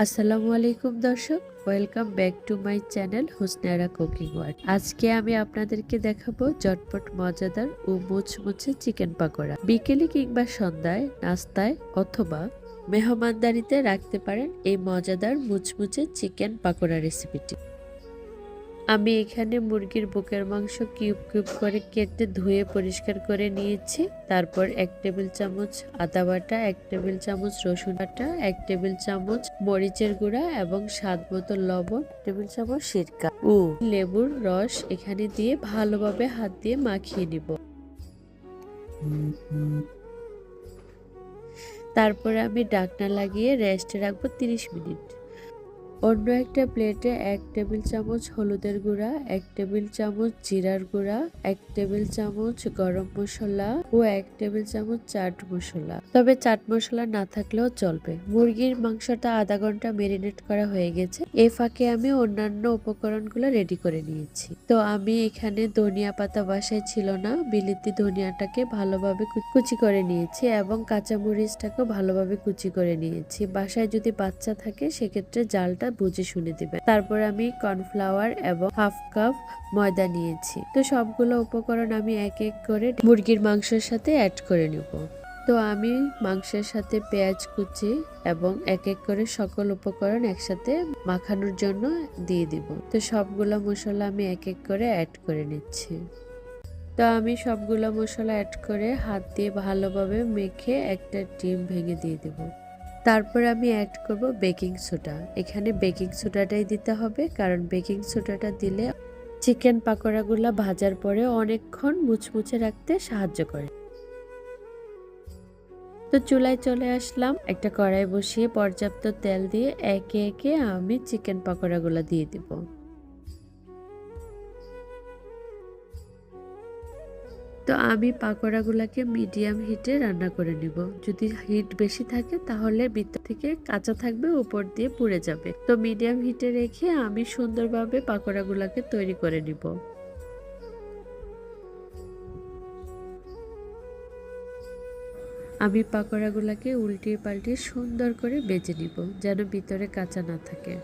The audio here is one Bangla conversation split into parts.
আসসালামু আলাইকুম দর্শক, welcome back to my channel Husnayra cooking world. আজকে আমি আপনাদেরকে দেখাবো ঝটপট মজাদার ও মুচমুচে চিকেন পাকোড়া। বিকেলে কিংবা সন্ধ্যায় নাস্তায় অথবা মেহমানদারিতে রাখতে পারেন এই মজাদার মুচমুচে চিকেন পাকোড়া রেসিপিটি। আমি এখানে মুরগির বুকের মাংস কিউব কিউব করে কেটে ধুয়ে পরিষ্কার করে নিয়েছি। তারপর 1 টেবিল চামচ আদা বাটা, 1 টেবিল চামচ রসুন বাটা, 1 টেবিল চামচ মরিচের গুঁড়া এবং স্বাদ মতো লবণ, টেবিল চামচ সিরকা ও লেবুর রস এখানে দিয়ে ভালোভাবে হাত দিয়ে মাখিয়ে নিব। তারপরে আমি ঢাকনা লাগিয়ে রেস্টে রাখবো 30 মিনিট। অন্য একটা প্লেটে 1 টেবিল চামচ হলুদের গুঁড়া, 1 টেবিল চামচ জিরার গুঁড়া, 1 টেবিল চামচ গরম মশলা ও 1 টেবিল চামচ চাট মশলা। তবে চাট মশলা না থাকলেও চলবে। মুরগির মাংসটা আধা ঘন্টা ম্যারিনেট করা হয়ে গেছে। এই ফাঁকে আমি অন্যান্য উপকরণগুলো রেডি করে নিয়েছি। তো আমি এখানে ধনিয়া পাতা বাসায় ছিল না, বিলিতি ধনিয়াটাকে ভালোভাবে কুচি করে নিয়েছি এবং কাঁচামরিচটাকেও ভালোভাবে কুচি করে নিয়েছি। বাসায় যদি বাচ্চা থাকে সেক্ষেত্রে জালটা বুঝে শুনে দিবেন। তারপর আমি কর্নফ্লাওয়ার এবং হাফ কাপ ময়দা নিয়েছি। তো সবগুলো উপকরণ আমি এক এক করে মুরগির মাংসের সাথে অ্যাড করে নেব। তো আমি মাংসের সাথে পেঁয়াজ কুচি এবং এক এক করে সকল উপকরণ একসাথে মাখানোর জন্য দিয়ে দিব। তো সবগুলো মশলা আমি এক এক করে অ্যাড করে নিচ্ছি। তো আমি সবগুলো মশলা অ্যাড করে হাত দিয়ে ভালোভাবে মেখে একটা ডিম ভেঙে দিয়ে দেব। তারপর আমি অ্যাড করব বেকিং সোডা। এখানে বেকিং সোডাটাই দিতে হবে, কারণ বেকিং সোডাটা দিলে চিকেন পাকোড়াগুলো ভাজার পরে অনেকক্ষণ মুচমুচে রাখতে সাহায্য করে। তো চুলায় চলে আসলাম, একটা কড়াই বসিয়ে পর্যাপ্ত তেল দিয়ে একে একে আমি চিকেন পাকোড়াগুলো দিয়ে দিব। তো আমি পাকোড়াগুলোকে মিডিয়াম হিটে রান্না করে নিব। যদি হিট বেশি থাকে তাহলে ভিতর থেকে কাঁচা থাকবে, উপর দিয়ে পুড়ে যাবে। তো মিডিয়াম হিটে রেখে আমি সুন্দরভাবে পাকোড়াগুলোকে তৈরি করে নিব। আমি পাকোড়াগুলোকে উল্টিয়ে পাল্টিয়ে সুন্দর করে বেজে নিব, যেন ভিতরে কাঁচা না থাকে।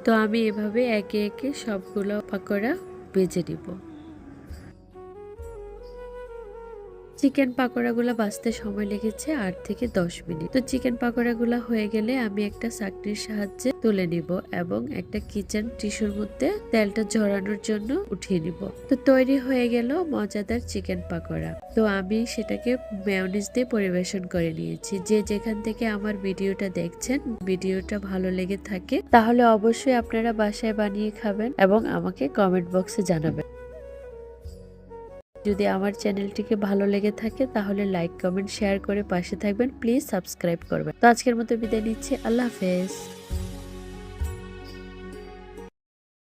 তো আমি এভাবে একে একে সবগুলো পাকোড়া বেজে নিব। চিকেন পাকোড়াগুলো ভাজতে সময় লেগেছে 8 থেকে 10 মিনিট। তো চিকেন পাকোড়াগুলো হয়ে গেলে আমি একটা চাকনির সাহায্যে তুলে নিব এবং একটা কিচেন টিস্যুর মধ্যে তেলটা ঝরানোর জন্য উঠিয়ে নিব। তো তৈরি হয়ে গেল মজাদার চিকেন পাকোড়া। তো আমি সেটাকে মেয়োনিজ দিয়ে পরিবেশন করে নিয়েছি। যে যেখান থেকে আমার ভিডিওটা দেখছেন, ভিডিওটা ভালো লেগে থাকে তাহলে অবশ্যই আপনারা বাসায় বানিয়ে খাবেন এবং আমাকে কমেন্ট বক্সে জানাবেন। যদি আমার চ্যানেলটিকে ভালো লেগে থাকে তাহলে লাইক, কমেন্ট, শেয়ার করে পাশে থাকবেন। প্লিজ সাবস্ক্রাইব করবেন। তো আজকের মতো বিদায় নিচ্ছি। আল্লাহ হাফেজ।